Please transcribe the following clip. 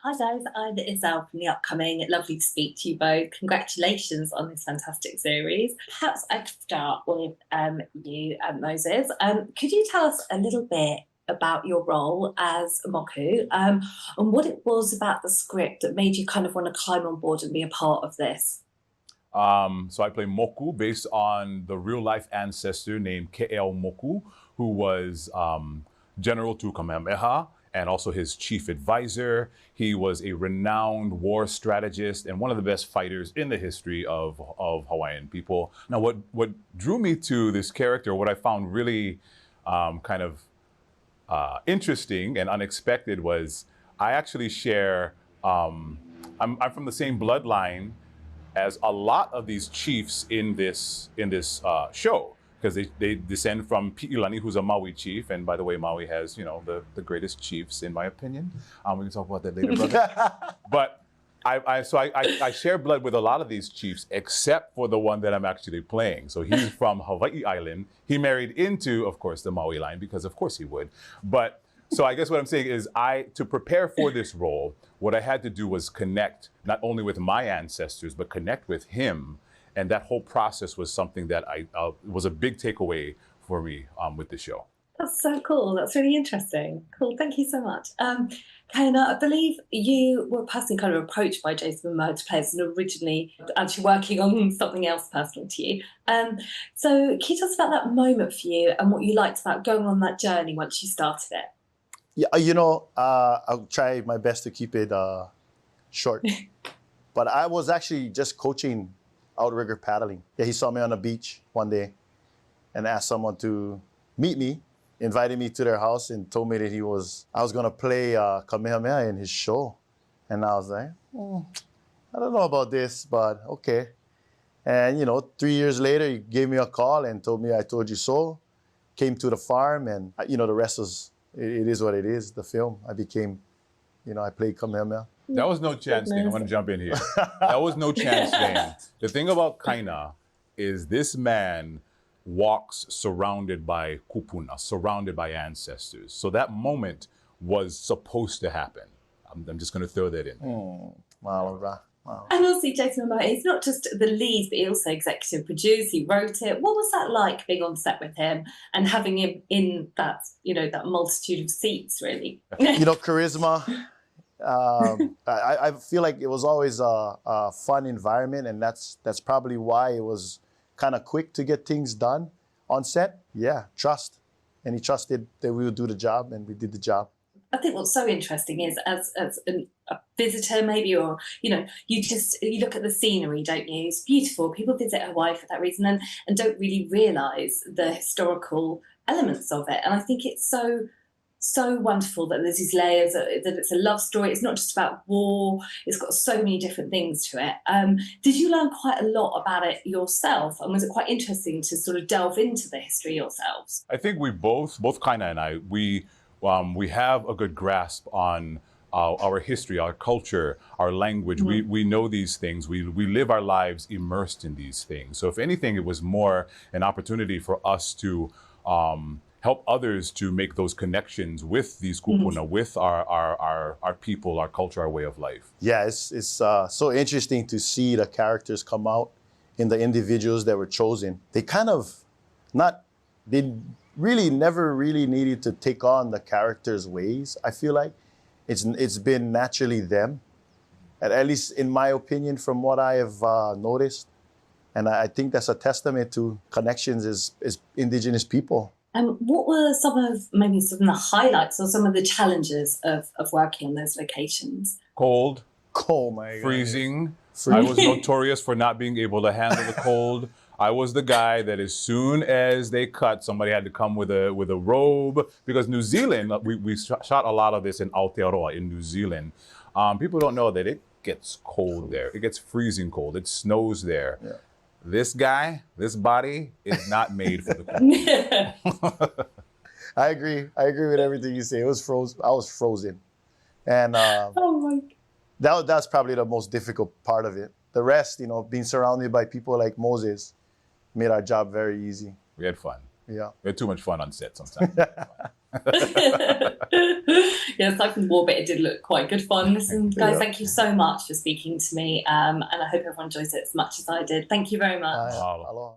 Hi guys, I'm Ezelle from the upcoming Lovely to Speak to you both. Congratulations on this fantastic series. Perhaps I could start with you, Moses. Could you tell us a little bit about your role as Moku and what it was about the script that made you kind of want to climb on board and be a part of this? So I play Moku based on the real life ancestor named Ke'eo Moku, who was general to Kamehameha and also his chief advisor. He was a renowned war strategist and one of the best fighters in the history of Hawaiian people. Now, what drew me to this character, what I found really interesting and unexpected was I actually share, I'm from the same bloodline as a lot of these chiefs in this show, because they descend from Pi'ilani, who's a Maui chief, and by the way, Maui has the greatest chiefs in my opinion. We can talk about that later, brother. But I share blood with a lot of these chiefs, except for the one that I'm actually playing. So he's from Hawaii Island. He married into, of course, the Maui line, because of course he would. But so I guess what I'm saying is to prepare for this role, what I had to do was connect not only with my ancestors, but connect with him. And that whole process was something that was a big takeaway for me with the show. That's so cool. That's really interesting. Cool. Thank you so much. Kaina, I believe you were personally kind of approached by Jason Momoa to play this and originally actually working on something else personal to you. So can you tell us about that moment for you and what you liked about going on that journey once you started it? Yeah, I'll try my best to keep it short. But I was actually just coaching outrigger paddling. Yeah, he saw me on the beach one day and asked someone to meet me, invited me to their house and told me that I was gonna play Kamehameha in his show. And I was like, I don't know about this, but okay. And 3 years later, he gave me a call and told me, I told you so. Came to the farm and the rest was, it is what it is, the film. I became, I played Kamehameha. That was no chance thing. I'm going to jump in here. That was no chance thing. The thing about Kaina is this man walks surrounded by kupuna, surrounded by ancestors. So that moment was supposed to happen. I'm just going to throw that in. Wow. And also Jason Momoa, he's not just the lead, but he also executive produced, he wrote it. What was that like being on set with him and having him in that, that multitude of seats, really? Charisma. I feel like it was always a fun environment, and that's probably why it was kind of quick to get things done on set. Yeah, trust. And he trusted that we would do the job, and we did the job. I think what's so interesting is as a visitor maybe, or, you look at the scenery, don't you? It's beautiful. People visit Hawaii for that reason and don't really realise the historical elements of it. And I think it's so wonderful that there's these layers, that it's a love story. It's not just about war. It's got so many different things to it. Did you learn quite a lot about it yourself? And was it quite interesting to sort of delve into the history yourselves? I think we both Kaina and I, we have a good grasp on our history, our culture, our language. Mm-hmm. We know these things. We live our lives immersed in these things. So if anything, it was more an opportunity for us to help others to make those connections with these kupuna, with our people, our culture, our way of life. Yeah, it's so interesting to see the characters come out in the individuals that were chosen. They really never really needed to take on the characters' ways. I feel like it's been naturally them, at least in my opinion, from what I have noticed. And I think that's a testament to connections as indigenous people. What were some of the highlights or some of the challenges of working in those locations? Cold. Oh my God. Freezing. I was notorious for not being able to handle the cold. I was the guy that as soon as they cut, somebody had to come with a robe, because New Zealand, we shot a lot of this in Aotearoa in New Zealand. People don't know that it gets cold there. It gets freezing cold. It snows there. Yeah. This body is not made for the cold. I agree with everything you say. It was frozen. I was frozen. And oh my God. That's probably the most difficult part of it. The rest, being surrounded by people like Moses made our job very easy. We had fun. Yeah. We had too much fun on set sometimes. Yeah, aside from the war bit, it did look quite good fun. Listen, guys, Yeah. thank you so much for speaking to me, and I hope everyone enjoys it as much as I did. Thank you very much. Aloha.